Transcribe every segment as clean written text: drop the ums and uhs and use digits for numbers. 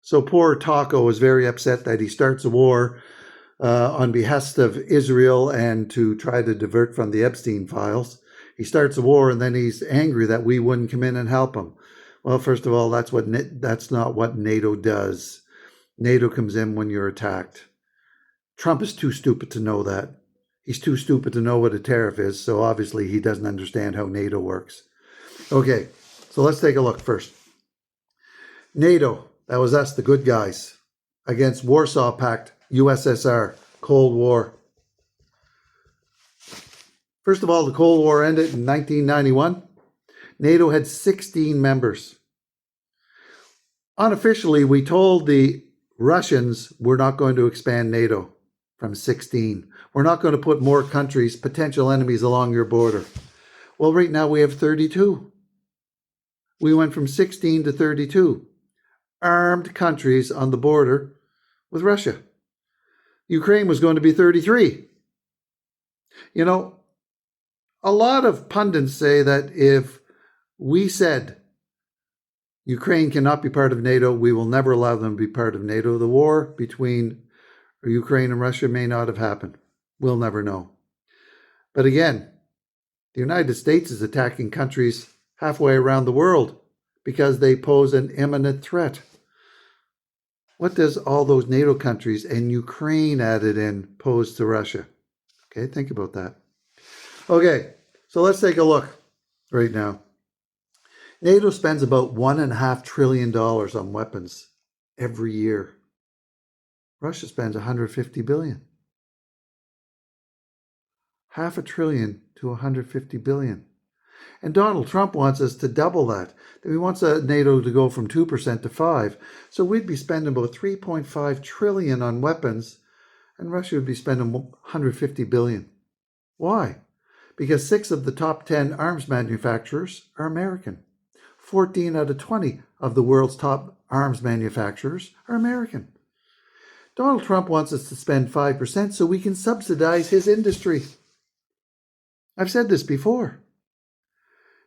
So poor Taco is very upset that he starts a war on behest of Israel and to try to divert from the Epstein files. He starts a war and then he's angry that we wouldn't come in and help him. Well, first of all, that's not what NATO does. NATO comes in when you're attacked. Trump is too stupid to know that. He's too stupid to know what a tariff is, so obviously he doesn't understand how NATO works. Okay, so let's take a look first. NATO, that was us, the good guys, against Warsaw Pact, USSR, Cold War. First of all, the Cold War ended in 1991. NATO had 16 members. Unofficially, we told the Russians we're not going to expand NATO from 16. We're not going to put more countries, potential enemies, along your border. Well, right now we have 32. We went from 16 to 32 armed countries on the border with Russia. Ukraine was going to be 33. You know, a lot of pundits say that if we said Ukraine cannot be part of NATO, we will never allow them to be part of NATO, the war between Ukraine and Russia may not have happened. We'll never know. But again, the United States is attacking countries halfway around the world because they pose an imminent threat. What does all those NATO countries and Ukraine added in pose to Russia? Okay, think about that. Okay, so let's take a look right now. NATO spends about $1.5 trillion on weapons every year. Russia spends $150 billion. $500 billion to $150 billion. And Donald Trump wants us to double that. He wants NATO to go from 2% to 5%. So we'd be spending about $3.5 trillion on weapons, and Russia would be spending $150 billion. Why? Because 6 of the top 10 arms manufacturers are American. 14 out of 20 of the world's top arms manufacturers are American. Donald Trump wants us to spend 5% so we can subsidize his industry. I've said this before.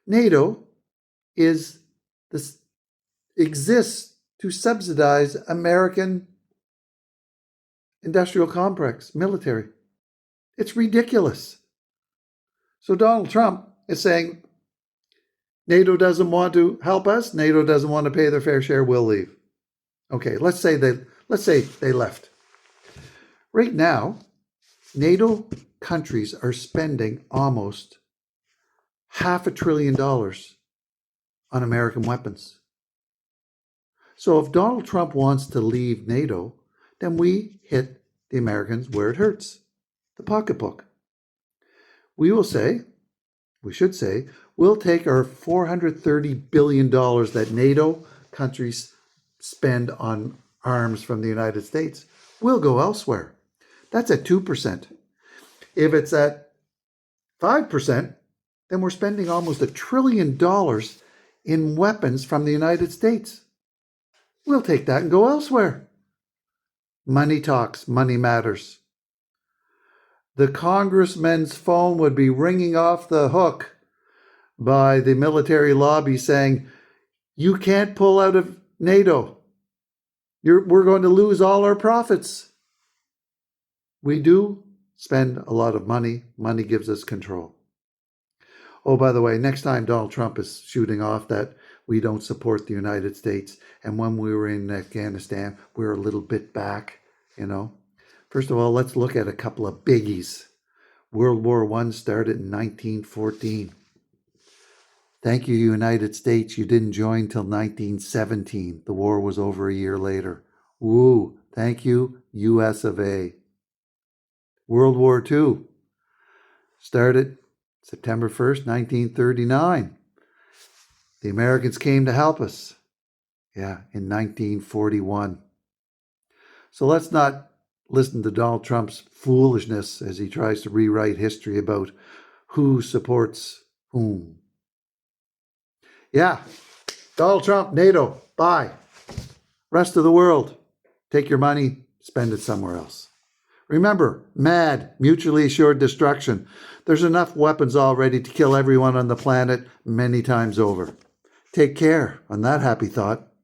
NATO exists to subsidize American industrial complex, military. It's ridiculous. So Donald Trump is saying, NATO doesn't want to help us. NATO doesn't want to pay their fair share. We'll leave. Okay, let's say they left. Right now, NATO countries are spending almost $500 billion on American weapons. So if Donald Trump wants to leave NATO, then we hit the Americans where it hurts, the pocketbook. We should say, we'll take our $430 billion that NATO countries spend on arms from the United States. We'll go elsewhere. That's at 2%. If it's at 5%, then we're spending almost $1 trillion in weapons from the United States. We'll take that and go elsewhere. Money talks, money matters. The congressman's phone would be ringing off the hook by the military lobby saying, you can't pull out of NATO. We're going to lose all our profits. We do spend a lot of money. Money gives us control. Oh, by the way, next time Donald Trump is shooting off that we don't support the United States, and when we were in Afghanistan, we were a little bit back, First of all, let's look at a couple of biggies. World War I started in 1914. Thank you, United States. You didn't join till 1917. The war was over a year later. Woo, thank you, US of A. World War II started September 1st, 1939. The Americans came to help us. Yeah, in 1941. So let's not listen to Donald Trump's foolishness as he tries to rewrite history about who supports whom. Yeah, Donald Trump, NATO, bye. Rest of the world, take your money, spend it somewhere else. Remember, MAD, mutually assured destruction. There's enough weapons already to kill everyone on the planet many times over. Take care on that happy thought.